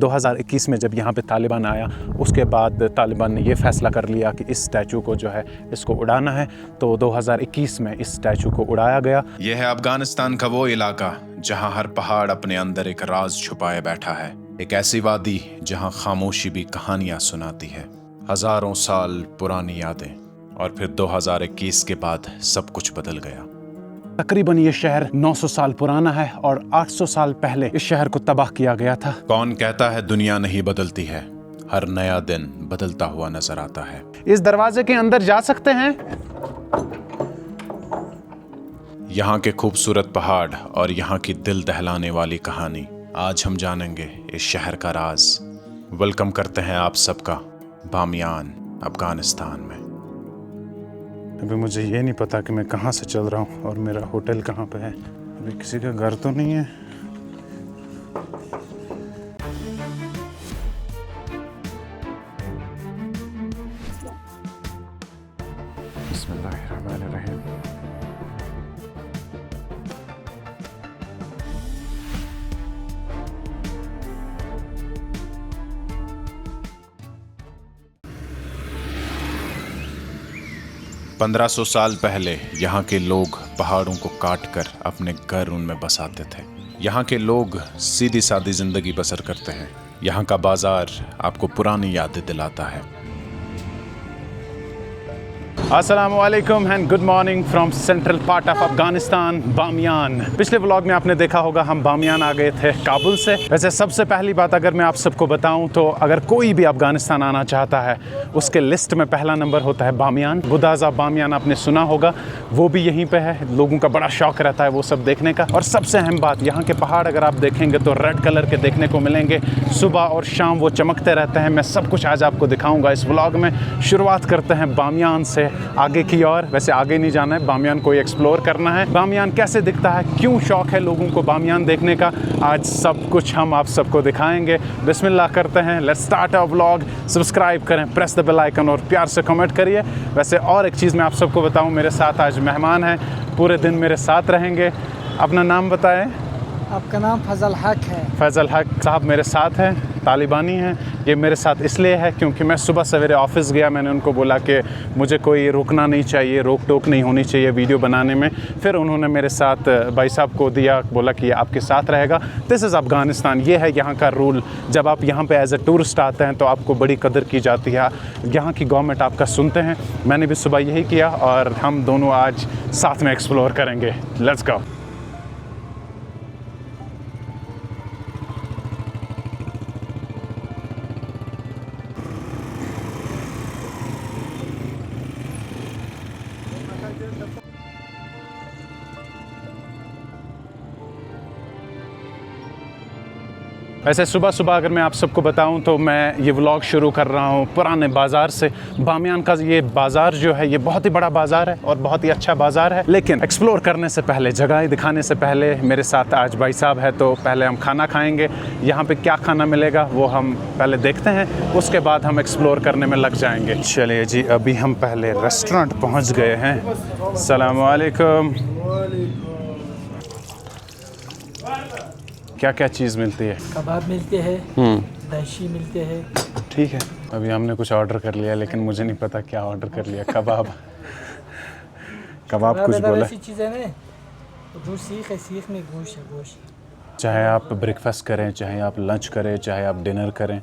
2021 में जब यहाँ पे तालिबान आया, उसके बाद तालिबान ने ये फ़ैसला कर लिया कि इस स्टैचू को जो है इसको उड़ाना है, तो 2021 में इस स्टैचू को उड़ाया गया। यह है अफगानिस्तान का वो इलाका जहाँ हर पहाड़ अपने अंदर एक राज छुपाए बैठा है, एक ऐसी वादी जहाँ खामोशी भी कहानियाँ सुनाती है, हजारों साल पुरानी यादें। और फिर 2021 के बाद सब कुछ बदल गया। तकरीबन ये शहर 900 साल पुराना है और 800 साल पहले इस शहर को तबाह किया गया था। कौन कहता है दुनिया नहीं बदलती है? हर नया दिन बदलता हुआ नजर आता है। इस दरवाजे के अंदर जा सकते हैं। यहाँ के खूबसूरत पहाड़ और यहाँ की दिल दहलाने वाली कहानी आज हम जानेंगे इस शहर का राज। वेलकम करते हैं आप सबका बामियान अफगानिस्तान में। अभी मुझे ये नहीं पता कि मैं कहाँ से चल रहा हूँ और मेरा होटल कहाँ पे है। अभी किसी का घर तो नहीं है। बिस्मिल्लाहिर्रहमानिर्रहीम। पंद्रह 1500 साल पहले यहाँ के लोग पहाड़ों को काटकर अपने घर उनमें बसाते थे। यहाँ के लोग सीधी सादी जिंदगी बसर करते हैं। यहाँ का बाजार आपको पुरानी यादें दिलाता है। अस्सलाम वालेकुम and good morning from central part of Afghanistan, Bamiyan. पिछले व्लॉग में आपने देखा होगा हम बामियान आ गए थे काबुल से। वैसे सबसे पहली बात अगर मैं आप सबको बताऊं तो अगर कोई भी अफगानिस्तान आना चाहता है उसके लिस्ट में पहला नंबर होता है बामियान। बुदाज़ा बामियान आपने सुना होगा, वो भी यहीं पे है। लोगों का बड़ा शौक रहता है वो सब देखने का। और सबसे अहम बात, यहाँ के पहाड़ अगर आप देखेंगे तो रेड कलर के देखने को मिलेंगे। सुबह और शाम वो चमकते रहते हैं। मैं सब कुछ आज आपको दिखाऊँगा इस व्लॉग में। शुरुआत करते हैं बामियान से आगे की ओर। वैसे आगे नहीं जाना है, बामियान को एक्सप्लोर करना है। बामियान कैसे दिखता है, क्यों शौक है लोगों को बामियान देखने का, आज सब कुछ हम आप सबको दिखाएंगे। बिस्मिल्लाह करते हैं, let's start our vlog. Subscribe करें, प्रेस द बेल आइकन और प्यार से कमेंट करिए। वैसे और एक चीज़ मैं आप सबको बताऊं, मेरे साथ आज मेहमान हैं, पूरे दिन मेरे साथ रहेंगे। अपना नाम बताएं। आपका नाम फजल हक है। फजल हक साहब मेरे साथ हैं, तालिबानी हैं। ये मेरे साथ इसलिए है क्योंकि मैं सुबह सवेरे ऑफिस गया, मैंने उनको बोला कि मुझे कोई रुकना नहीं चाहिए, रोक टोक नहीं होनी चाहिए वीडियो बनाने में। फिर उन्होंने मेरे साथ भाई साहब को दिया, बोला कि ये आपके साथ रहेगा। दिस इज़ अफ़गानिस्तान, ये है यहाँ का रूल। जब आप यहाँ पे एज ए टूरिस्ट आते हैं तो आपको बड़ी कदर की जाती है, यहाँ की गवर्नमेंट आपका सुनते हैं। मैंने भी सुबह यही किया और हम दोनों आज साथ में एक्सप्लोर करेंगे। Let's go. वैसे सुबह सुबह अगर मैं आप सबको बताऊं तो मैं ये व्लॉग शुरू कर रहा हूं पुराने बाज़ार से। बामियान का ये बाज़ार जो है ये बहुत ही बड़ा बाज़ार है और बहुत ही अच्छा बाज़ार है। लेकिन एक्सप्लोर करने से पहले, जगह दिखाने से पहले, मेरे साथ आज भाई साहब है, तो पहले हम खाना खाएंगे। यहाँ पे क्या खाना मिलेगा वो हम पहले देखते हैं, उसके बाद हम एक्सप्लोर करने में लग जाएंगे। चलिए जी, अभी हम पहले रेस्टोरेंट पहुँच गए हैं। अस्सलाम वालेकुम। क्या क्या चीज़ मिलती है? कबाब मिलते हैं, दही मिलते हैं। ठीक है, अभी हमने कुछ ऑर्डर कर लिया, लेकिन मुझे नहीं पता क्या ऑर्डर कर लिया। कबाब कुछ बोला। ऐसी चीज़ है ना, जो सीख है, सीख में गोश्त है, गोश्त। चाहे आप ब्रेकफास्ट करें, चाहे आप लंच करें, चाहे आप डिनर करें,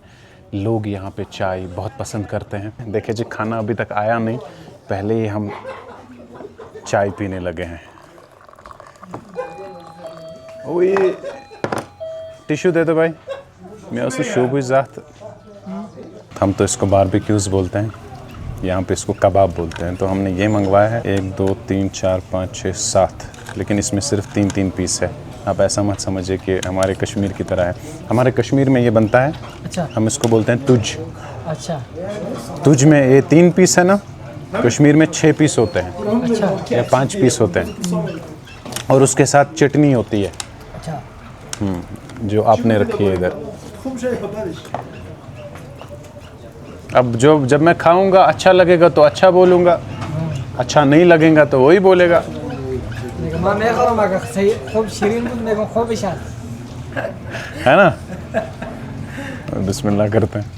लोग यहाँ पे चाय बहुत पसंद करते हैं। देखिए जी, खाना अभी तक आया नहीं, पहले ही हम चाय पीने लगे हैं। ओए टिश्यू दे दो भाई, मैं उसे शोबी ज़ात। हम तो इसको बारबेक्यूज़ बोलते हैं, यहाँ पे इसको कबाब बोलते हैं। तो हमने ये मंगवाया है 1 2 3 4 5 6 7, लेकिन इसमें सिर्फ 3 पीस है। आप ऐसा मत समझिए कि हमारे कश्मीर की तरह है। हमारे कश्मीर में ये बनता है, अच्छा, हम इसको बोलते हैं तुझ। अच्छा, तुझ में ये 3 पीस है ना, कश्मीर में 6 पीस होते हैं, अच्छा, या 5 पीस होते हैं, और उसके साथ चटनी होती है। अच्छा, जो आपने रखी है इधर। अब जब मैं खाऊंगा अच्छा लगेगा तो अच्छा बोलूँगा, अच्छा नहीं लगेगा तो वही बोलेगा। खूब शीरीन, खूब है ना। बिस्मिल्लाह करते हैं।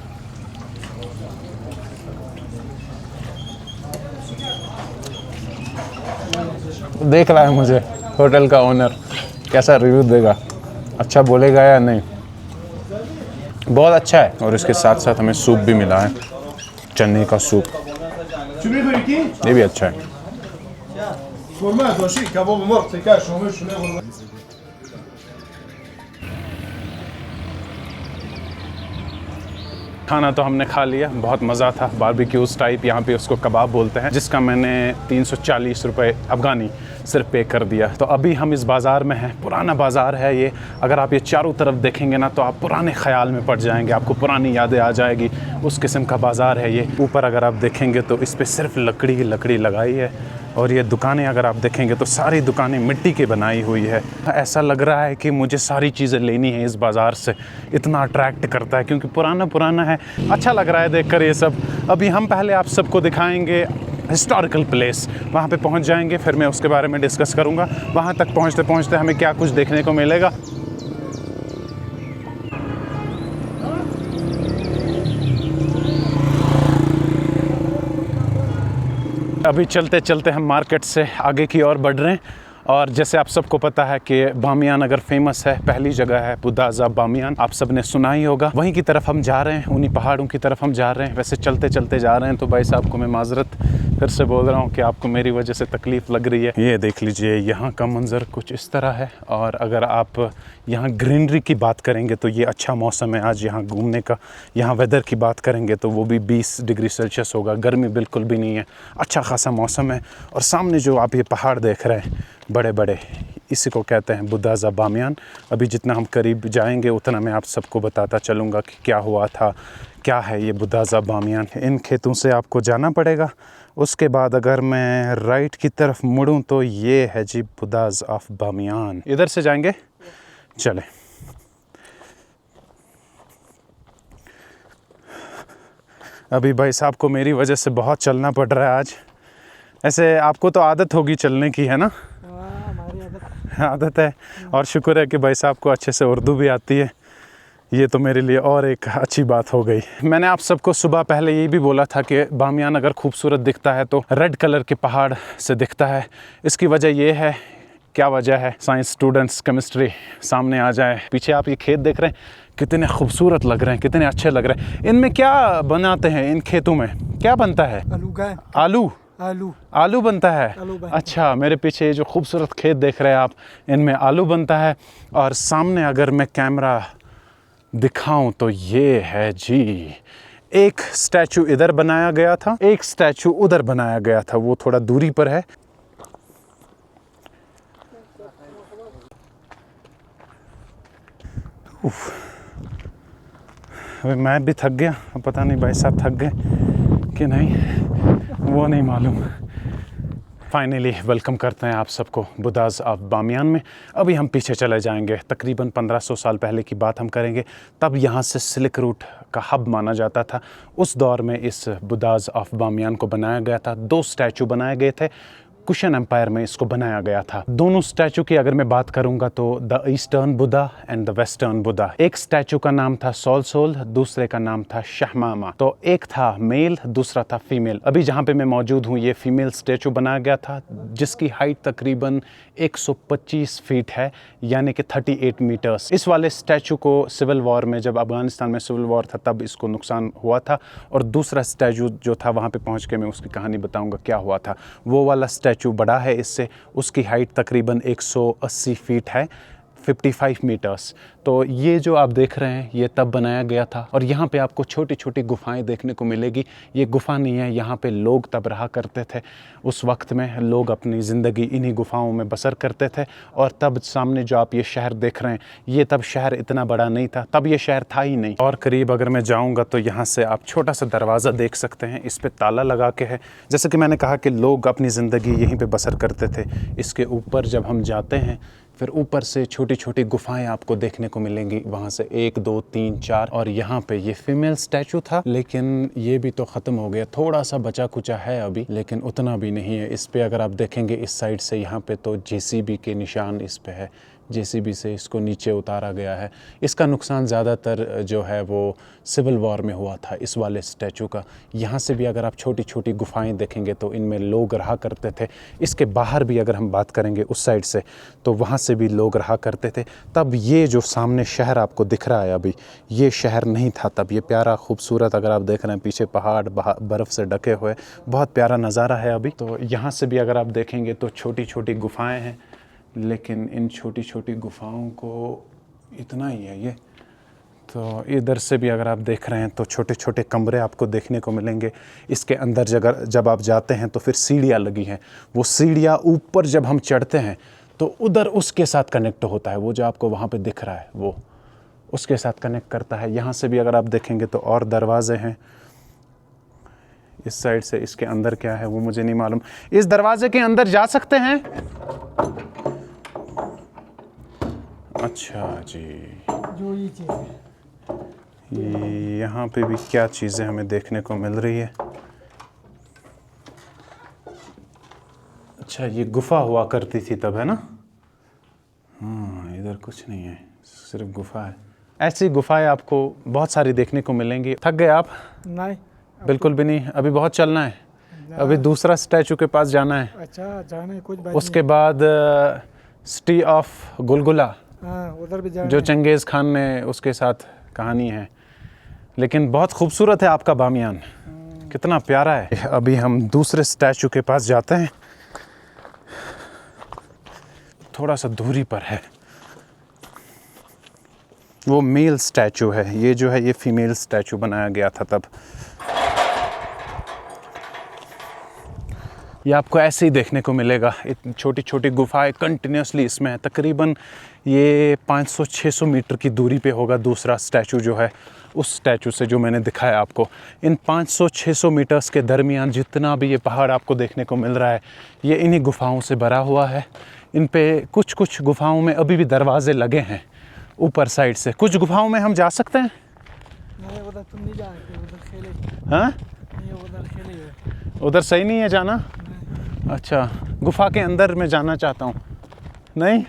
देख रहा है मुझे होटल का ओनर, कैसा रिव्यू देगा, अच्छा बोलेगा या नहीं। बहुत अच्छा है। और इसके साथ साथ हमें सूप भी मिला है, चने का सूप, ये भी अच्छा है। खाना तो हमने खा लिया, बहुत मज़ा था। बारबेक्यूज़ टाइप, यहाँ पे उसको कबाब बोलते हैं, जिसका मैंने 340 रुपये अफ़गानी सिर्फ पे कर दिया। तो अभी हम इस बाज़ार में हैं, पुराना बाज़ार है ये। अगर आप ये चारों तरफ देखेंगे ना तो आप पुराने ख्याल में पड़ जाएंगे, आपको पुरानी यादें आ जाएगी। उस किस्म का बाज़ार है ये। ऊपर अगर आप देखेंगे तो इस पर सिर्फ लकड़ी ही लकड़ी लगाई है। और ये दुकानें अगर आप देखेंगे तो सारी दुकानें मिट्टी की बनाई हुई है। ऐसा लग रहा है कि मुझे सारी चीज़ें लेनी है इस बाज़ार से, इतना अट्रैक्ट करता है क्योंकि पुराना पुराना है, अच्छा लग रहा है देखकर ये सब। अभी हम पहले आप सबको दिखाएंगे हिस्टोरिकल प्लेस, वहाँ पे पहुँच जाएंगे, फिर मैं उसके बारे में डिस्कस करूँगा। वहाँ तक पहुँचते पहुँचते हमें क्या कुछ देखने को मिलेगा। अभी चलते चलते हम मार्केट से आगे की ओर बढ़ रहे हैं। और जैसे आप सबको पता है कि बामियान अगर फेमस है, पहली जगह है बुदाज़ा बामियान, आप सब ने सुना ही होगा। वहीं की तरफ हम जा रहे हैं, उन्हीं पहाड़ों की तरफ हम जा रहे हैं। वैसे चलते चलते जा रहे हैं तो भाई साहब को मैं माजरत फिर से बोल रहा हूँ कि आपको मेरी वजह से तकलीफ़ लग रही है। ये देख लीजिए, यहाँ का मंज़र कुछ इस तरह है। और अगर आप यहाँ ग्रीनरी की बात करेंगे तो ये अच्छा मौसम है आज यहाँ घूमने का। यहाँ वेदर की बात करेंगे तो वो भी 20 डिग्री सेल्सियस होगा, गर्मी बिल्कुल भी नहीं है, अच्छा खासा मौसम है। और सामने जो आप ये पहाड़ देख रहे हैं बड़े बड़े, इसी को कहते हैं बुदाज़ा बामियान। अभी जितना हम करीब जाएंगे उतना मैं आप सबको बताता चलूँगा कि क्या हुआ था, क्या है ये बुदाज़ा बामियान। इन खेतों से आपको जाना पड़ेगा। उसके बाद अगर मैं राइट की तरफ मुड़ूं तो ये है जी बुदाज़ ऑफ बामियान। इधर से जाएंगे, चले। अभी भाई साहब को मेरी वजह से बहुत चलना पड़ रहा है आज। ऐसे आपको तो आदत होगी चलने की, है ना? हमारी आदत है। और शुक्र है कि भाई साहब को अच्छे से उर्दू भी आती है, ये तो मेरे लिए और एक अच्छी बात हो गई। मैंने आप सबको सुबह पहले यही भी बोला था कि बामियान अगर खूबसूरत दिखता है तो रेड कलर के पहाड़ से दिखता है। इसकी वजह ये है, क्या वजह है? साइंस स्टूडेंट्स, केमिस्ट्री सामने आ जाए। पीछे आप ये खेत देख रहे हैं, कितने खूबसूरत लग रहे हैं, कितने अच्छे लग रहे हैं। इनमें क्या बनाते हैं? इन खेतों में क्या बनता है? आलू आलू बनता है। अच्छा, मेरे पीछे ये जो खूबसूरत खेत देख रहे हैं आप, इनमें आलू बनता है। और सामने अगर मैं कैमरा दिखाऊं तो ये है जी, एक स्टैचू इधर बनाया गया था, एक स्टैचू उधर बनाया गया था, वो थोड़ा दूरी पर है। अबे मैं भी थक गया, पता नहीं भाई साहब थक गए कि नहीं, वो नहीं मालूम। फाइनली वेलकम करते हैं आप सबको बुदाज़ ऑफ बामियान में। अभी हम पीछे चले जाएंगे, तकरीबन 1500 साल पहले की बात हम करेंगे। तब यहाँ से सिल्क रूट का हब माना जाता था। उस दौर में इस बुदाज़ ऑफ बामियान को बनाया गया था। 2 स्टैचू बनाए गए थे, कुशन एम्पायर में इसको बनाया गया था। दोनों स्टैचू की अगर मैं बात करूंगा तो the eastern Buddha and the western Buddha. एक स्टैचू का नाम था सोल, दूसरे का नाम था शहमामा। तो एक था मेल, दूसरा था फीमेल। अभी जहाँ पे मैं मौजूद हूँ ये फीमेल स्टैचू बनाया गया था, जिसकी हाइट तकरीबन 125 फीट है, यानी कि 38 मीटर्स। इस वाले स्टैचू को सिविल वॉर में, जब अफगानिस्तान में सिविल वॉर था तब इसको नुकसान हुआ था। और दूसरा स्टैचू जो था, वहाँ पे पहुँच के मैं उसकी कहानी बताऊँगा क्या हुआ था। वो वाला स्टैचू बड़ा है इससे, उसकी हाइट तकरीबन 180 फीट है, 55 मीटर्स। तो ये जो आप देख रहे हैं ये तब बनाया गया था। और यहाँ पे आपको छोटी छोटी गुफाएं देखने को मिलेगी। ये गुफा नहीं है, यहाँ पे लोग तब रहा करते थे। उस वक्त में लोग अपनी ज़िंदगी इन्हीं गुफाओं में बसर करते थे। और तब सामने जो आप ये शहर देख रहे हैं, ये तब शहर इतना बड़ा नहीं था, तब ये शहर था ही नहीं। और करीब अगर मैं जाऊँगा तो यहाँ से आप छोटा सा दरवाज़ा देख सकते हैं, इस पर ताला लगा के है। जैसे कि मैंने कहा कि लोग अपनी ज़िंदगी यहीं पर बसर करते थे। इसके ऊपर जब हम जाते हैं फिर ऊपर से छोटी छोटी गुफाएं आपको देखने को मिलेंगी, वहाँ से 1 2 3 4। और यहाँ पे ये फीमेल स्टैचू था, लेकिन ये भी तो ख़त्म हो गया, थोड़ा सा बचा कुचा है अभी, लेकिन उतना भी नहीं है। इस पे अगर आप देखेंगे इस साइड से, यहाँ पे तो JCB के निशान इस पे है, जेसीबी से इसको नीचे उतारा गया है। इसका नुकसान ज़्यादातर जो है वो सिविल वॉर में हुआ था इस वाले स्टैचू का। यहाँ से भी अगर आप छोटी छोटी गुफाएं देखेंगे तो इनमें लोग रहा करते थे। इसके बाहर भी अगर हम बात करेंगे उस साइड से तो वहाँ से भी लोग रहा करते थे। तब ये जो सामने शहर आपको दिख रहा है अभी, ये शहर नहीं था तब। ये प्यारा खूबसूरत, अगर आप देख रहे हैं पीछे पहाड़ बर्फ़ से ढके हुए, बहुत प्यारा नज़ारा है अभी। तो यहाँ से भी अगर आप देखेंगे तो छोटी छोटी गुफाएँ हैं, लेकिन इन छोटी छोटी गुफाओं को इतना ही है ये। तो इधर से भी अगर आप देख रहे हैं तो छोटे छोटे कमरे आपको देखने को मिलेंगे। इसके अंदर जब आप जाते हैं तो फिर सीढ़ियाँ लगी हैं। वो सीढ़ियाँ ऊपर जब हम चढ़ते हैं तो उधर उसके साथ कनेक्ट होता है, वो जो आपको वहाँ पे दिख रहा है वो उसके साथ कनेक्ट करता है। यहाँ से भी अगर आप देखेंगे तो और दरवाजे हैं इस साइड से। इसके अंदर क्या है वो मुझे नहीं मालूम। इस दरवाजे के अंदर जा सकते हैं? अच्छा जी, जो ये चीज़ है, यहाँ पे भी क्या चीज़ें हमें देखने को मिल रही है। अच्छा, ये गुफा हुआ करती थी तब, है ना? हाँ, इधर कुछ नहीं है, सिर्फ गुफा है। ऐसी गुफाएं आपको बहुत सारी देखने को मिलेंगी। थक गए आप? नहीं, बिल्कुल भी नहीं, अभी बहुत चलना है। अभी दूसरा स्टैचू के पास जाना है। अच्छा जाना है, कुछ बात उसके बाद सिटी ऑफ गुलगुला, हाँ उधर भी जाना जो है। चंगेज़ खान ने उसके साथ कहानी है। लेकिन बहुत खूबसूरत है आपका बामियान, कितना प्यारा है। अभी हम दूसरे स्टैचू के पास जाते हैं, थोड़ा सा दूरी पर है। वो मेल स्टैचू है, ये जो है ये फीमेल स्टैचू बनाया गया था तब। ये आपको ऐसे ही देखने को मिलेगा, इतनी छोटी छोटी गुफाएं कंटिन्यूसली इसमें है। तकरीबन ये 500-600 मीटर की दूरी पे होगा दूसरा स्टैचू जो है उस स्टैचू से जो मैंने दिखाया आपको। इन 500-600 मीटर्स के दरमियान जितना भी ये पहाड़ आपको देखने को मिल रहा है, ये इन्हीं गुफाओं से भरा हुआ है। इन पे कुछ कुछ गुफाओं में अभी भी दरवाजे लगे हैं ऊपर साइड से। कुछ गुफाओं में हम जा सकते हैं। नहीं उधर तुम नहीं जाओगे, उधर खेले। हाँ, नहीं उधर खेले, उधर सही नहीं है जाना। अच्छा, गुफा के अंदर मैं जाना चाहता हूँ। नहीं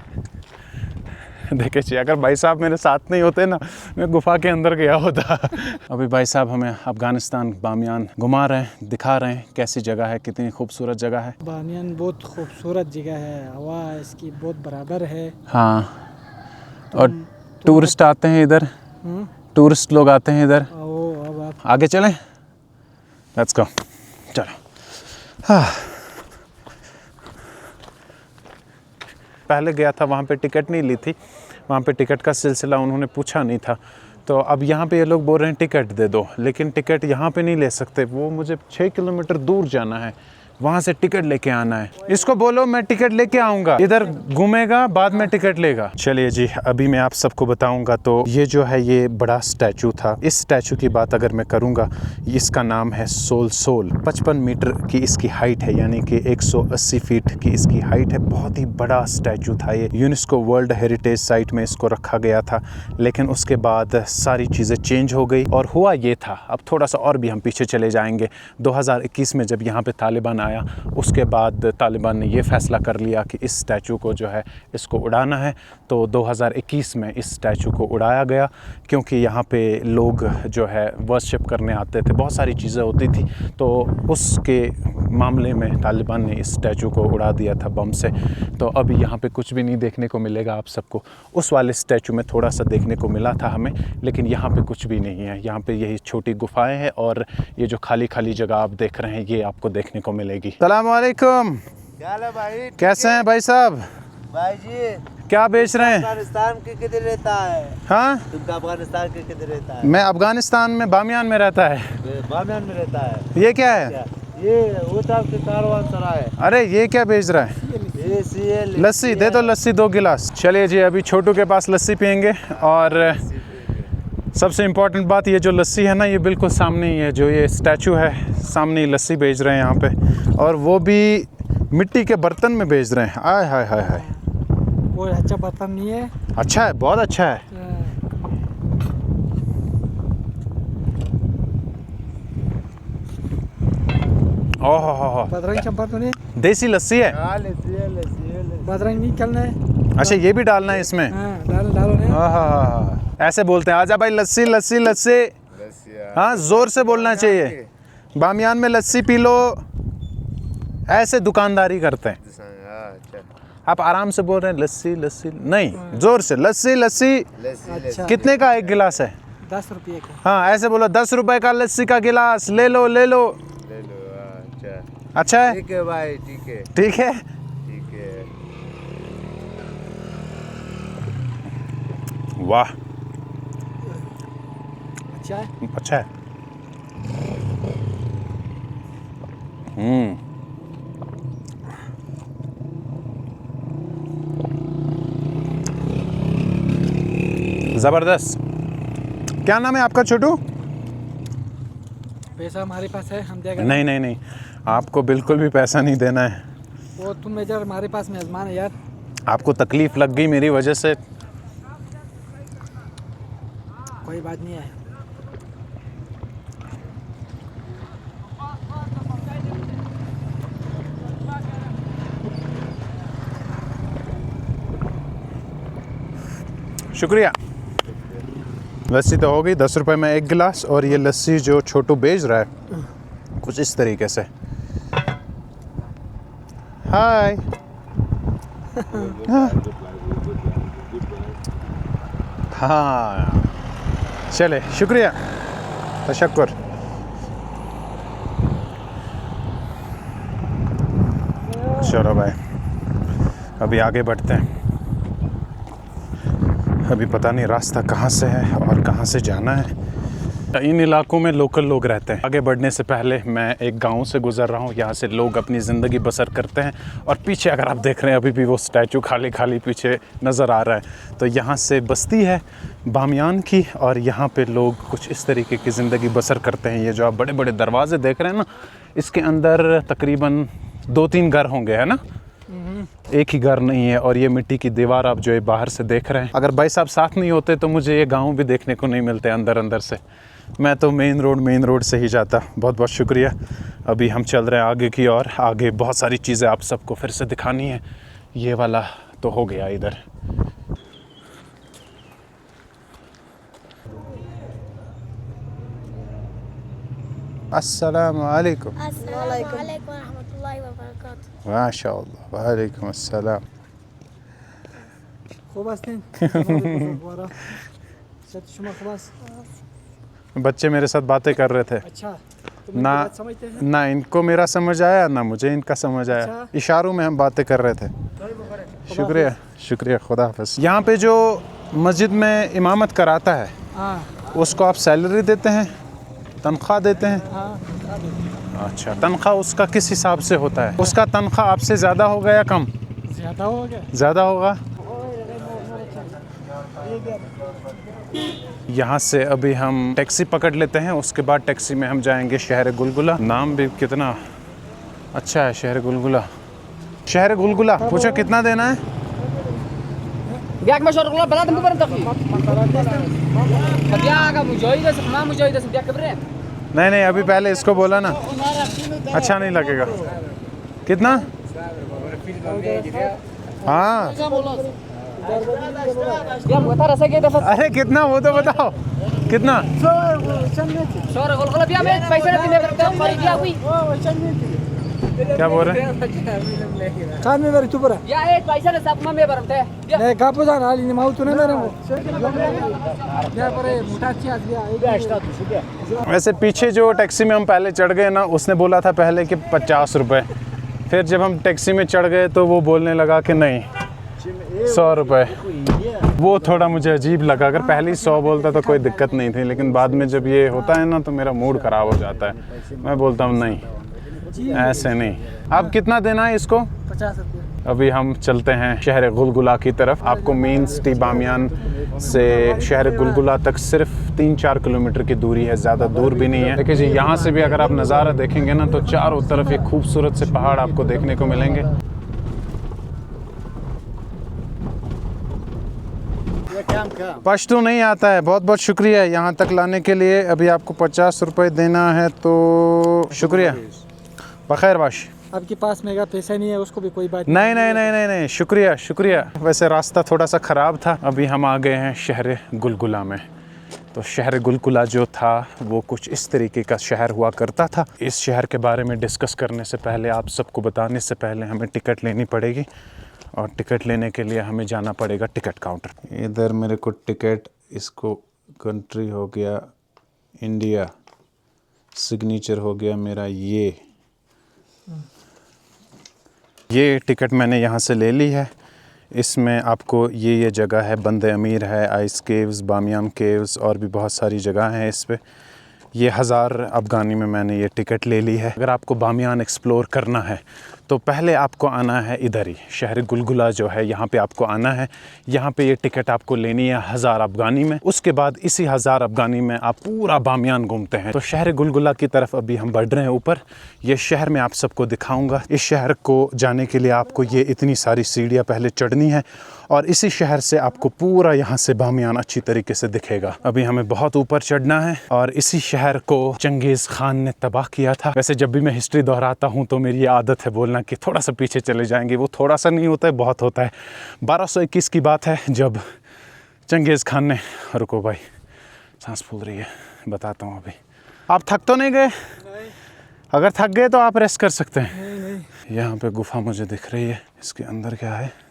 देखे चाहिए, अगर भाई साहब मेरे साथ नहीं होते ना, मैं गुफा के अंदर गया होता। अभी भाई साहब हमें अफ़गानिस्तान बामियान घुमा रहे हैं, दिखा रहे हैं कैसी जगह है, कितनी खूबसूरत जगह है। बामियान बहुत खूबसूरत जगह है, हवा इसकी बहुत बराबर है। हाँ, और टूरिस्ट आते हैं इधर, टूरिस्ट लोग आते हैं इधर। ओ अब आप आगे चलें, लेट्स गो, चलो। हाँ, पहले गया था वहाँ पे टिकट नहीं ली थी, वहाँ पे टिकट का सिलसिला उन्होंने पूछा नहीं था। तो अब यहाँ पे ये लोग बोल रहे हैं टिकट दे दो, लेकिन टिकट यहाँ पे नहीं ले सकते। वो मुझे 6 किलोमीटर दूर जाना है, वहाँ से टिकट लेके आना है। इसको बोलो मैं टिकट लेके आऊँगा, इधर घूमेगा बाद में टिकट लेगा। चलिए जी, अभी मैं आप सबको बताऊँगा। तो ये जो है ये बड़ा स्टैचू था। इस स्टैचू की बात अगर मैं करूँगा, इसका नाम है सोल सोल। 55 मीटर की इसकी हाइट है, यानी कि 180 फीट की इसकी हाइट है। बहुत ही बड़ा स्टैचू था ये। यूनेस्को वर्ल्ड हेरिटेज साइट में इसको रखा गया था, लेकिन उसके बाद सारी चीज़ें चेंज हो गई और हुआ ये था। अब थोड़ा सा और भी हम पीछे चले जाएंगे। 2021 में जब यहाँ पे तालिबान आया, उसके बाद तालिबान ने ये फ़ैसला कर लिया कि इस स्टैचू को जो है इसको उड़ाना है। तो 2021 में इस स्टैचू को उड़ाया गया, क्योंकि यहाँ पे लोग जो है वर्शिप करने आते थे, बहुत सारी चीज़ें होती थी। तो उसके मामले में तालिबान ने इस स्टैचू को उड़ा दिया था बम से। तो अभी यहाँ पे कुछ भी नहीं देखने को मिलेगा आप सबको। उस वाले स्टैचू में थोड़ा सा देखने को मिला था हमें, लेकिन यहाँ पे कुछ भी नहीं है। यहाँ पे यही छोटी गुफाएं हैं और ये जो खाली खाली जगह आप देख रहे हैं ये आपको देखने को मिलेगी। सलाम वालेकुम, क्या हाल है भाई? कैसे हैं भाई साहब? भाई जी क्या बेच रहे हैं? अफगानिस्तान के किधर रहता है? हाँ, तुमका अफगानिस्तान के किधर रहता है? मैं अफगानिस्तान में बामियान में रहता है। बामियान में रहता है। ये क्या है? क्या? ये वो तो आपके कारवान सराय है। अरे ये क्या बेच रहा है? ये सीएल लस्सी दे दो, लस्सी 2 गिलास। चलिए जी, अभी छोटू के पास लस्सी पियेंगे। और सबसे इम्पोर्टेंट बात, ये जो लस्सी है ना, ये बिल्कुल सामने ही है। जो ये स्टैचू है सामने ही लस्सी बेच रहे हैं यहाँ पे, और वो भी मिट्टी के बर्तन में बेच रहे हैं। आय हाय हाय हाय, वो अच्छा बर्तन नहीं है। अच्छा है, बहुत अच्छा है। बदरंग चंपा तो नहीं, देसी लस्सी है। बदरंग नहीं चलना है। अच्छा ये भी डालना है इसमें? हाँ डालो डालो नहीं। हाँ, ऐसे बोलते हैं, आजा भाई लस्सी लस्सी लस्सी। हाँ जोर से बोलना चाहिए, बामियान में लस्सी पी लो, ऐसे दुकानदारी करते हैं। आप आराम से बोल रहे हैं लस्सी लस्सी, नहीं जोर से लस्सी लस्सी। अच्छा कितने का एक गिलास है? 10 रुपये का। हाँ ऐसे बोलो, 10 रुपए का लस्सी का गिलास ले लो ले लो। अच्छा है, ठीक है भाई, ठीक है, ठीक है। ठीक है। वाह अच्छा है। अच्छा है। जबरदस्त। क्या नाम है आपका छोटू? पैसा हमारे पास है, हम देगा। नहीं नहीं नहीं, आपको बिल्कुल भी पैसा नहीं देना है। वो तुम मेजर हमारे पास मेजबान है यार। आपको तकलीफ लग गई मेरी वजह से। कोई बात नहीं है। शुक्रिया। लस्सी तो हो गई, 10 रुपए में एक गिलास। और ये लस्सी जो छोटू बेच रहा है कुछ इस तरीके से। हाय। हाँ चले, शुक्रिया, तशक्कुर। चलो भाई अभी आगे बढ़ते हैं। अभी पता नहीं रास्ता कहाँ से है और कहाँ से जाना है। इन इलाकों में लोकल लोग रहते हैं। आगे बढ़ने से पहले मैं एक गांव से गुजर रहा हूँ, यहाँ से लोग अपनी ज़िंदगी बसर करते हैं। और पीछे अगर आप देख रहे हैं अभी भी वो स्टैचू खाली खाली पीछे नज़र आ रहा है, तो यहाँ से बस्ती है बामियान की, और यहाँ पे लोग कुछ इस तरीके की ज़िंदगी बसर करते हैं। ये जो आप बड़े बड़े दरवाजे देख रहे हैं ना, इसके अंदर तकरीबन 2-3 घर होंगे, है ना, एक ही घर नहीं है। और ये मिट्टी की दीवार आप जो है बाहर से देख रहे हैं। अगर भाई साहब साथ नहीं होते तो मुझे ये गांव भी देखने को नहीं मिलते अंदर अंदर से। मैं तो मेन रोड से ही जाता। बहुत बहुत शुक्रिया। अभी हम चल रहे हैं आगे की और आगे बहुत सारी चीज़ें आप सबको फिर से दिखानी है। ये वाला तो हो गया इधर। अस्सलाम वालेकुम। वालेकुम रहमतुल्लाहि व बरकातहू। माशाअल्लाह, वालेकुम अस्सलाम। खूब हंसते हैं। शुमा खलास। बच्चे मेरे साथ बातें कर रहे थे। अच्छा तुम ना बात समझते हैं? ना इनको मेरा समझ आया ना मुझे इनका समझ आया। अच्छा। इशारों में हम बातें कर रहे थे। शुक्रिया शुक्रिया, खुदा हाफिज। यहाँ पे जो मस्जिद में इमामत कराता है हाँ उसको आप सैलरी देते हैं, तनख्वाह देते हैं? हाँ। अच्छा, तनख्वाह उसका किस हिसाब से होता है? उसका तनख्वाह आपसे ज़्यादा होगा या कम? ज़्यादा हो गया। ज़्यादा होगा। यहाँ से अभी हम टैक्सी पकड़ लेते हैं, उसके बाद टैक्सी में हम जाएंगे शहर गुलगुला। नाम भी कितना अच्छा है, शहर गुलगुला। शहर गुलगुला, पूछो कितना देना है? Biak masyarakat bala tempat barang tapi. Dia agak mujahid है सपना mujahid है dia kebre. नहीं नहीं, अभी पहले इसको बोला ना, अच्छा नहीं लगेगा। कितना? हाँ Dia buat rasa gitu dapat. अरे कितना वो तो बताओ, कितना? Sore kalau dia met पैसा नहीं दे सकते पर dia hui. क्या बोल रहे हैं? कान में मेरे चुप रहा। Ya पैसा नहीं सब में बरम थे. Dia नहीं कापो जान हाल नहीं माउ तूने मेरे को। क्या करे मोटा अच्छी आज गया। वैसे पीछे जो टैक्सी में हम पहले चढ़ गए ना, उसने बोला था पहले कि 50 रुपये। फिर जब हम टैक्सी में चढ़ गए तो वो बोलने लगा कि नहीं 100 रुपये। वो थोड़ा मुझे अजीब लगा। अगर पहले ही 100 बोलता तो कोई दिक्कत नहीं थी, लेकिन बाद में जब ये होता है ना तो मेरा मूड ख़राब हो जाता है। मैं बोलता हूँ नहीं ऐसे नहीं। अब कितना देना है इसको? 50 रुपये। अभी हम चलते हैं शहर गुलगुला की तरफ। आपको मेन सिटी बामियान से शहर गुलगुला तक सिर्फ 3-4 किलोमीटर की दूरी है, ज़्यादा दूर भी नहीं है। देखिए जी, यहाँ से भी अगर आप नज़ारा देखेंगे ना तो चारों तरफ एक खूबसूरत से पहाड़ आपको देखने को मिलेंगे। पश्तो नहीं आता है। बहुत बहुत शुक्रिया यहाँ तक लाने के लिए। अभी आपको 50 रुपये देना है तो शुक्रिया। बखैर बाश। आपके पास मेरा पैसा नहीं है उसको भी कोई बात नहीं नहीं नहीं नहीं नहीं, शुक्रिया शुक्रिया। वैसे रास्ता थोड़ा सा ख़राब था। अभी हम आ गए हैं शहर गुलगुला में। तो शहर गुलगुला जो था वो कुछ इस तरीके का शहर हुआ करता था। इस शहर के बारे में डिस्कस करने से पहले, आप सबको बताने से पहले हमें टिकट लेनी पड़ेगी, और टिकट लेने के लिए हमें जाना पड़ेगा टिकट काउंटर। इधर मेरे को टिकट, इसको कंट्री हो गया इंडिया, सिग्नेचर हो गया मेरा ये टिकट मैंने यहाँ से ले ली है। इसमें आपको ये जगह है, बंदे अमीर है, आइस केव्स, बामियान केव्स और भी बहुत सारी जगह हैं इस पे। ये 1000 अफ़गानी में मैंने ये टिकट ले ली है। अगर आपको बामियान एक्सप्लोर करना है तो पहले आपको आना है इधर ही, शहर गुलगुला जो है यहाँ पे आपको आना है। यहाँ पे ये टिकट आपको लेनी है 1000 अफ़गानी में। उसके बाद इसी 1000 अफ़गानी में आप पूरा बामियान घूमते हैं। तो शहर गुलगुला की तरफ अभी हम बढ़ रहे हैं ऊपर। ये शहर मैं आप सबको दिखाऊंगा। इस शहर को जाने के लिए आपको ये इतनी सारी सीढ़ियाँ पहले चढ़नी है, और इसी शहर से आपको पूरा यहाँ से बामियान अच्छी तरीके से दिखेगा। अभी हमें बहुत ऊपर चढ़ना है, और इसी शहर को चंगेज़ खान ने तबाह किया था। वैसे जब भी मैं हिस्ट्री दोहराता हूँ तो मेरी ये आदत है बोलना कि थोड़ा सा पीछे चले जाएंगे। वो थोड़ा सा नहीं होता है, बहुत होता है। 1221 की बात है जब चंगेज़ खान ने, रुको भाई सांस फूल रही है, बताता हूँ अभी। आप थक तो नहीं गए? अगर थक गए तो आप रेस्ट कर सकते हैं। यहाँ पे गुफा मुझे दिख रही है, इसके अंदर क्या है?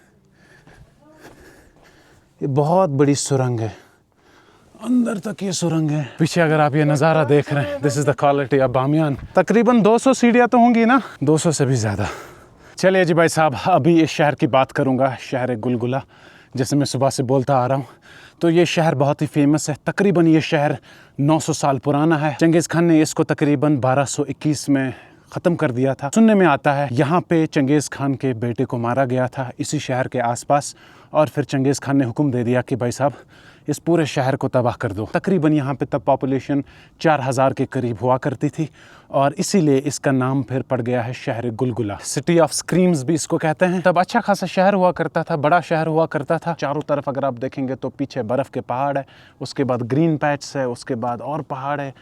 ये बहुत बड़ी सुरंग है, अंदर तक ये सुरंग है। पीछे अगर आप ये नज़ारा देख रहे हैं, this is the quality of Bamiyan. तकरीबन 200 सीढ़ियाँ तो होंगी ना, 200 से भी ज़्यादा। चलिए जी भाई साहब, अभी इस शहर की बात करूँगा, शहर गुलगुला, जैसे मैं सुबह से बोलता आ रहा हूँ। तो ये शहर बहुत ही फेमस है। तकरीबन ये शहर 900 साल पुराना है। चंगेज़ खान ने इसको तकरीबन 1221 में ख़त्म कर दिया था। सुनने में आता है यहाँ पे चंगेज़ खान के बेटे को मारा गया था इसी शहर के आसपास, और फिर चंगेज़ खान ने हुक्म दे दिया कि भाई साहब इस पूरे शहर को तबाह कर दो। तकरीबन यहाँ पे तब पॉपुलेशन 4000 के करीब हुआ करती थी, और इसीलिए इसका नाम फिर पड़ गया है शहर गुलगुला। सिटी ऑफ स्क्रीम्स भी इसको कहते हैं। तब अच्छा खासा शहर हुआ करता था, बड़ा शहर हुआ करता था। चारों तरफ अगर आप देखेंगे तो पीछे बर्फ़ के पहाड़ है, उसके बाद ग्रीन पैच है, उसके बाद और पहाड़ है।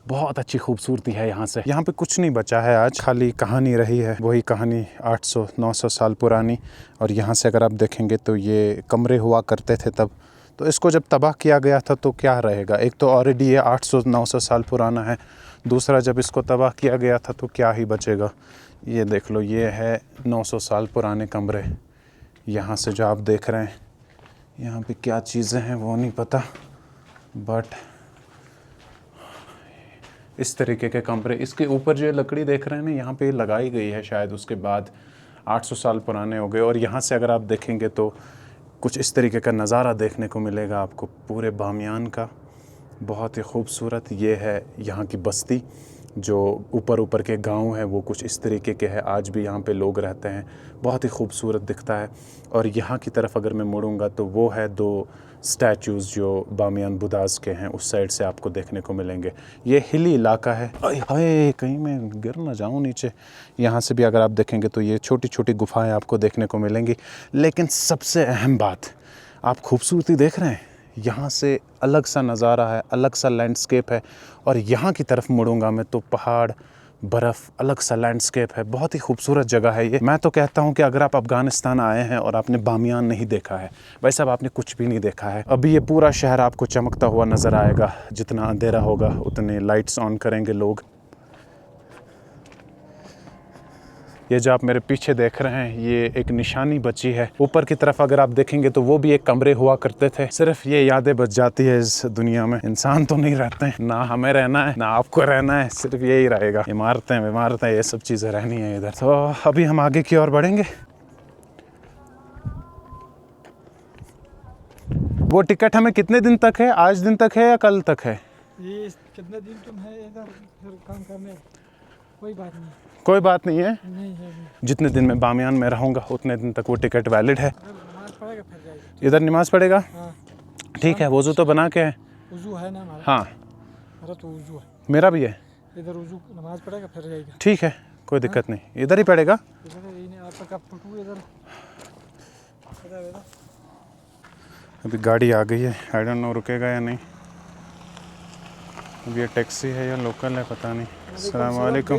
बहुत अच्छी खूबसूरती है यहाँ से। यहाँ पे कुछ नहीं बचा है आज, खाली कहानी रही है, वही कहानी 800-900 साल पुरानी। और यहाँ से अगर आप देखेंगे तो ये कमरे हुआ करते थे तब। तो इसको जब तबाह किया गया था तो क्या रहेगा? एक तो ऑलरेडी ये 800-900 साल पुराना है, दूसरा जब इसको तबाह किया गया था तो क्या ही बचेगा। ये देख लो, ये है 900 साल पुराने कमरे। यहाँ से जो आप देख रहे हैं, यहाँ पे क्या चीज़ें हैं वो नहीं पता, बट इस तरीके के कमरे। इसके ऊपर जो लकड़ी देख रहे हैं ना, यहाँ पे लगाई गई है शायद, उसके बाद 800 साल पुराने हो गए। और यहाँ से अगर आप देखेंगे तो कुछ इस तरीके का नज़ारा देखने को मिलेगा आपको पूरे बामियान का। बहुत ही खूबसूरत ये है यहाँ की बस्ती। जो ऊपर के गांव है वो कुछ इस तरीके के हैं, आज भी यहाँ पे लोग रहते हैं। बहुत ही खूबसूरत दिखता है। और यहाँ की तरफ अगर मैं मुड़ूंगा तो वो है 2 स्टैचूज़ जो बामियान बुदास के हैं, उस साइड से आपको देखने को मिलेंगे। ये हिली इलाका है। हाय, कहीं मैं गिर ना जाऊँ नीचे। यहाँ से भी अगर आप देखेंगे तो ये छोटी छोटी गुफाएं आपको देखने को मिलेंगी। लेकिन सबसे अहम बात, आप खूबसूरती देख रहे हैं, यहाँ से अलग सा नज़ारा है, अलग सा लैंडस्केप है। और यहाँ की तरफ मुड़ूंगा मैं तो पहाड़, बर्फ़, अलग सा लैंडस्केप है। बहुत ही खूबसूरत जगह है ये। मैं तो कहता हूँ कि अगर आप अफ़गानिस्तान आए हैं और आपने बामियान नहीं देखा है, वैसे अब आपने कुछ भी नहीं देखा है। अभी ये पूरा शहर आपको चमकता हुआ नज़र आएगा। जितना अंधेरा होगा उतने लाइट्स ऑन करेंगे लोग। ये जो आप मेरे पीछे देख रहे हैं, ये एक निशानी बची है। ऊपर की तरफ अगर आप देखेंगे तो वो भी एक कमरे हुआ करते थे। सिर्फ ये यादें बच जाती है इस दुनिया में। इंसान तो नहीं रहते हैं, ना हमें रहना है ना आपको रहना है, सिर्फ यही रहेगा। इमारतें ये सब चीज़ें रहनी है इधर। तो अभी हम आगे की ओर बढ़ेंगे। वो टिकट हमें कितने दिन तक है? आज दिन तक है या कल तक है? ये कितने दिन तुम है इधर फिर काम करने? कोई बात नहीं। कोई बात नहीं है। नहीं है। जितने दिन मैं बामियान में रहूँगा उतने दिन तक वो टिकट वैलिड है। नमाज पढ़ेगा फिर जाएगा। इधर नमाज पढ़ेगा? हाँ। ठीक है, वज़ू तो बना के है। वज़ू है ना हमारा? हाँ, मेरा तो वज़ू है। मेरा भी है। इधर वज़ू नमाज पढ़ेगा फिर जाएगा। ठीक है, कोई दिक्कत नहीं, इधर ही पड़ेगा। अभी गाड़ी आ गई है, आई डोंट नो रुकेगा या नहीं। अब ये टैक्सी है या लोकल है पता नहीं। अस्सलाम वालेकुम।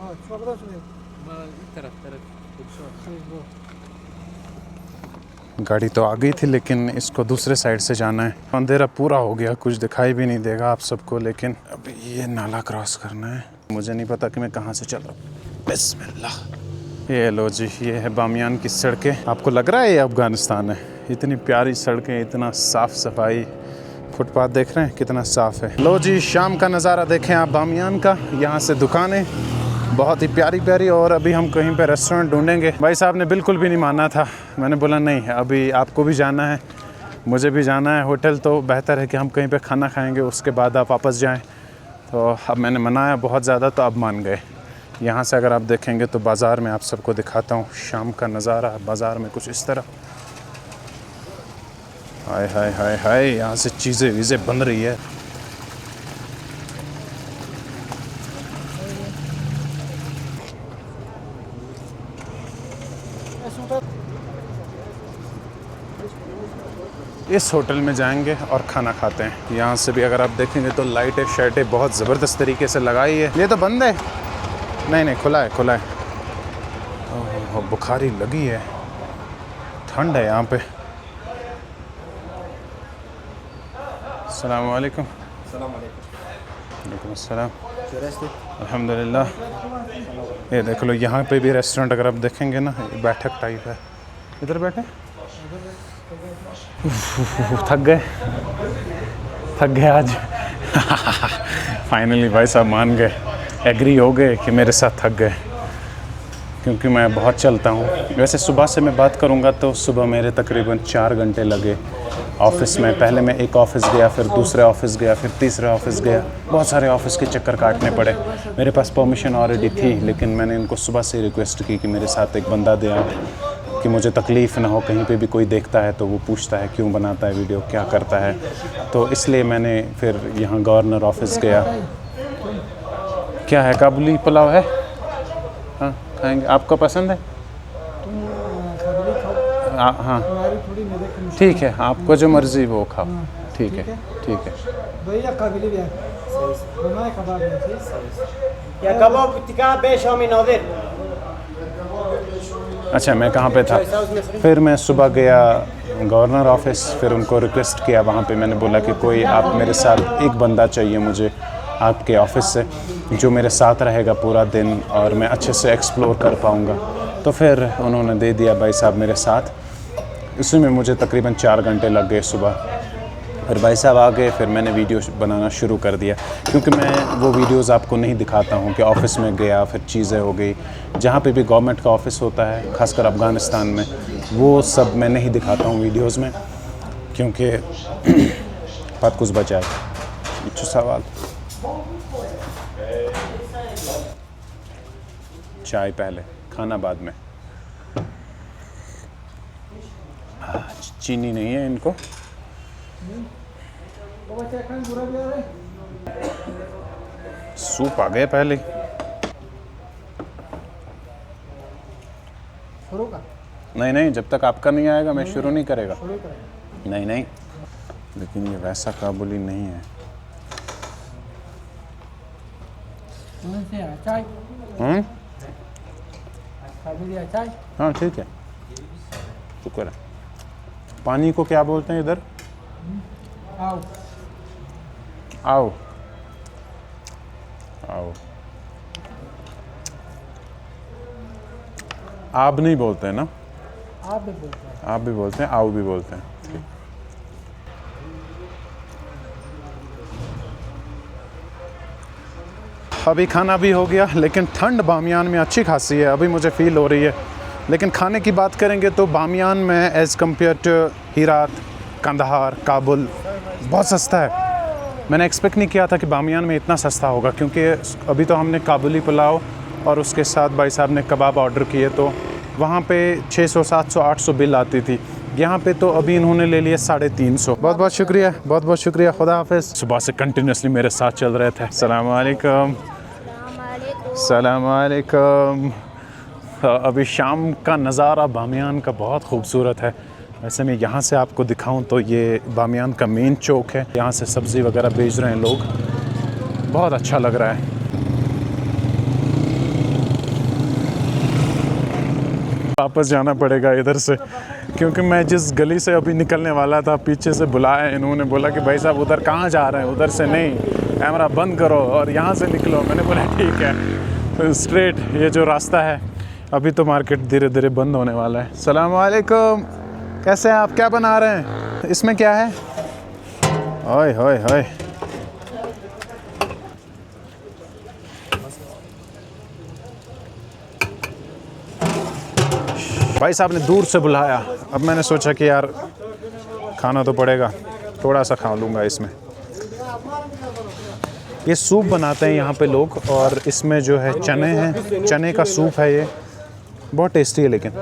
हाँ छोकरा सुने ma iyi taraf. गाड़ी तो आ गई थी लेकिन इसको दूसरे साइड से जाना है। अंधेरा पूरा हो गया, कुछ दिखाई भी नहीं देगा आप सबको, लेकिन अभी ये नाला क्रॉस करना है। मुझे नहीं पता कि मैं कहाँ से चल रहा हूँ। बिस्मिल्लाह। ये लो जी, ये है बामियान की सड़कें। आपको लग रहा है ये अफ़गानिस्तान है? इतनी प्यारी सड़कें, इतना साफ़ सफाई, फुटपाथ देख रहे हैं कितना साफ़ है। लो जी, शाम का नज़ारा देखें आप बामियान का। यहाँ से दुकानें बहुत ही प्यारी प्यारी, और अभी हम कहीं पे रेस्टोरेंट ढूंढेंगे। भाई साहब ने बिल्कुल भी नहीं माना था। मैंने बोला नहीं, अभी आपको भी जाना है, मुझे भी जाना है होटल, तो बेहतर है कि हम कहीं पे खाना खाएंगे, उसके बाद आप वापस जाएं। तो अब मैंने मनाया बहुत ज़्यादा, तो अब मान गए। यहाँ से अगर आप देखेंगे तो बाज़ार में आप सबको दिखाता हूँ शाम का नज़ारा। बाज़ार में कुछ इस तरह, हाय हाय हाय हाय, यहाँ से चीज़ें वीज़ें बन रही है। इस होटल में जाएंगे और खाना खाते हैं। यहाँ से भी अगर आप देखेंगे तो लाइटें शर्टें बहुत ज़बरदस्त तरीके से लगाई है। ये तो बंद है? नहीं नहीं, खुला है, खुला है। ओह, बुखारी लगी है, ठंड है यहाँ पे। अस्सलाम वालेकुम। वालेकुम अस्सलाम। अल्हम्दुलिल्लाह। ये देख लो, यहाँ पे भी रेस्टोरेंट अगर आप देखेंगे ना, बैठक टाइप है। इधर बैठे, थक गए आज। फाइनली भाई साहब मान गए, एग्री हो गए कि मेरे साथ थक गए, क्योंकि मैं बहुत चलता हूँ। वैसे सुबह से मैं बात करूँगा तो सुबह मेरे तकरीबन 4 घंटे लगे ऑफ़िस में। पहले मैं एक ऑफ़िस गया, फिर दूसरे ऑफ़िस गया, फिर तीसरे ऑफ़िस गया। बहुत सारे ऑफ़िस के चक्कर काटने पड़े। मेरे पास परमिशन ऑलरेडी थी, लेकिन मैंने इनको सुबह से रिक्वेस्ट की कि मेरे साथ एक बंदा दे आप, कि मुझे तकलीफ़ ना हो। कहीं पे भी कोई देखता है तो वो पूछता है क्यों बनाता है वीडियो, क्या करता है। तो इसलिए मैंने फिर यहाँ गवर्नर ऑफिस गया। क्या है, काबुली पुलाव है? हाँ खाएंगे, आपको पसंद है? हाँ ठीक है, आपको जो मर्ज़ी वो खाओ। ठीक है ठीक है। भैया काबिली भी है, बनाए कबाब Ya kebab tikar beşami nadir. अच्छा, मैं कहाँ पे था? फिर मैं सुबह गया गवर्नर ऑफिस, फिर उनको रिक्वेस्ट किया वहाँ पे। मैंने बोला कि कोई आप मेरे साथ, एक बंदा चाहिए मुझे आपके ऑफिस से, जो मेरे साथ रहेगा पूरा दिन और मैं अच्छे से एक्सप्लोर कर पाऊँगा। तो फिर उन्होंने दे दिया भाई साहब मेरे साथ। इसी में मुझे तकरीबन 4 घंटे लग गए सुबह। फिर भाई साहब आ गए, फिर मैंने वीडियो बनाना शुरू कर दिया, क्योंकि मैं वो वीडियोस आपको नहीं दिखाता हूँ कि ऑफ़िस में गया फिर चीज़ें हो गई। जहाँ पे भी गवर्नमेंट का ऑफ़िस होता है, ख़ासकर अफ़गानिस्तान में, वो सब मैं नहीं दिखाता हूँ वीडियोस में, क्योंकि बात कुछ बचाए। अच्छा सवाल। चाय पहले, खाना बाद में। चीनी नहीं है इनको। सूप आ गए पहले। शुरू का? नहीं नहीं, जब तक आपका नहीं आएगा मैं शुरू नहीं करेगा। नहीं नहीं, लेकिन ये वैसा काबुली नहीं है। चाय? चाय? हाँ ठीक है, शुक्र है। पानी को क्या बोलते हैं इधर? आओ। आओ आओ। आप नहीं बोलते हैं ना? आप भी बोलते हैं। आप भी बोलते हैं, आओ भी बोलते हैं। ठीक। अभी खाना भी हो गया, लेकिन ठंड बामियान में अच्छी खासी है, अभी मुझे फील हो रही है। लेकिन खाने की बात करेंगे तो बामियान में as compared to Herat, Kandahar, Kabul बहुत सस्ता है। मैंने एक्सपेक्ट नहीं किया था कि बामियान में इतना सस्ता होगा, क्योंकि अभी तो हमने काबुली पुलाव और उसके साथ भाई साहब ने कबाब ऑर्डर किए, तो वहाँ पे 600, 700, 800 बिल आती थी। यहाँ पे तो अभी इन्होंने ले लिए 350। बहुत बहुत शुक्रिया, बहुत बहुत शुक्रिया। खुदा हाफिज़। सुबह से कंटिन्यूसली मेरे साथ चल रहे थे। अस्सलाम वालेकुम। अस्सलाम वालेकुम। अभी शाम का नज़ारा बामियान का बहुत खूबसूरत है। वैसे मैं यहाँ से आपको दिखाऊं तो ये बामियान का मेन चौक है। यहाँ से सब्ज़ी वगैरह बेच रहे हैं लोग, बहुत अच्छा लग रहा है। वापस जाना पड़ेगा इधर से, क्योंकि मैं जिस गली से अभी निकलने वाला था पीछे से बुलाया इन्होंने, बोला कि भाई साहब उधर कहाँ जा रहे हैं, उधर से नहीं, कैमरा बंद करो और यहाँ से निकलो। मैंने बोला ठीक है, तो स्ट्रेट ये जो रास्ता है। अभी तो मार्केट धीरे धीरे बंद होने वाला है। सलाम वालेकुम, कैसे हैं आप, क्या बना रहे हैं, इसमें क्या है? ओए होए होए, भाई साहब ने दूर से बुलाया। अब मैंने सोचा कि यार खाना तो पड़ेगा, थोड़ा सा खा लूँगा इसमें। ये सूप बनाते हैं यहाँ पे लोग, और इसमें जो है चने हैं, चने का सूप है, ये बहुत टेस्टी है। लेकिन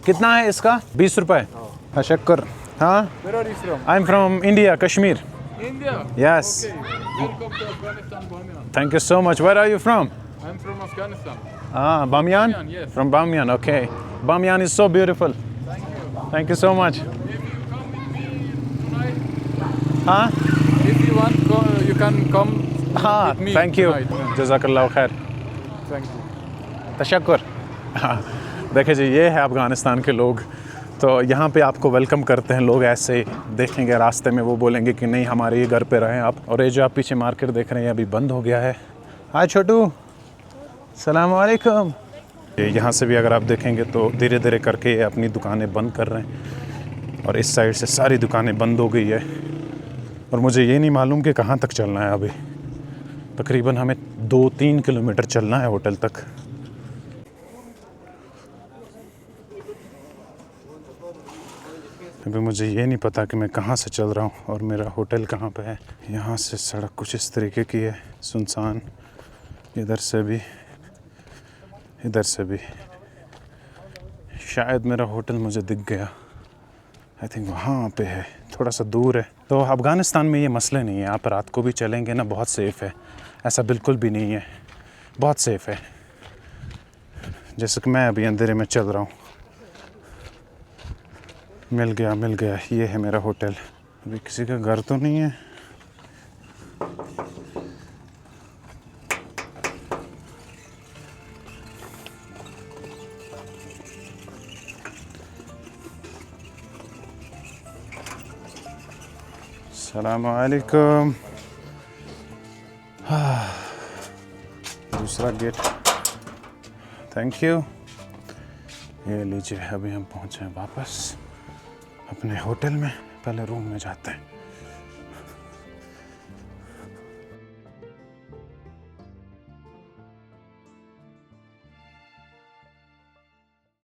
कितना है इसका? 20 रुपये। शक्कर। हाँ, I am from India, Kashmir. India? Yes. Okay. Welcome to Afghanistan, Bamiyan. Thank you so much. Where are you from? I'm from Afghanistan. Ah, Bamiyan? Bamiyan, yes. From Bamiyan, okay. Bamiyan is so beautiful. Thank you. Thank you so much. If you come with me tonight, हाँ if you want, you can come हाँ, with me thank you. tonight. जज़ाकल्लाह खैर। Thank you. तशक्कुर। हाँ, देखे जी, ये है अफ़गानिस्तान के लोग। तो यहाँ पे आपको वेलकम करते हैं लोग, ऐसे देखेंगे रास्ते में, वो बोलेंगे कि नहीं हमारे ये घर पे रहें आप। और ये जो आप पीछे मार्केट देख रहे हैं अभी बंद हो गया है। हाय छोटू, सलाम वालेकुम। यहाँ से भी अगर आप देखेंगे तो धीरे धीरे करके ये अपनी दुकानें बंद कर रहे हैं, और इस साइड से सारी दुकानें बंद हो गई है। और मुझे ये नहीं मालूम कि कहाँ तक चलना है। अभी तकरीबन हमें 2-3 किलोमीटर चलना है होटल तक। अभी मुझे ये नहीं पता कि मैं कहाँ से चल रहा हूँ और मेरा होटल कहाँ पे है। यहाँ से सड़क कुछ इस तरीके की है, सुनसान। इधर से भी, इधर से भी। शायद मेरा होटल मुझे दिख गया, आई थिंक वहाँ पे है, थोड़ा सा दूर है। तो अफ़गानिस्तान में ये मसले नहीं है, आप रात को भी चलेंगे ना, बहुत सेफ़ है। ऐसा बिल्कुल भी नहीं है, बहुत सेफ़ है। जैसे कि मैं अभी अंधेरे में चल रहा हूँ। मिल गया, ये है मेरा होटल। अभी किसी का घर तो नहीं है। अस्सलाम वालेकुम। दूसरा गेट, थैंक यू। ये लीजिए, अभी हम पहुँचे हैं वापस अपने होटल में। पहले रूम में जाते हैं।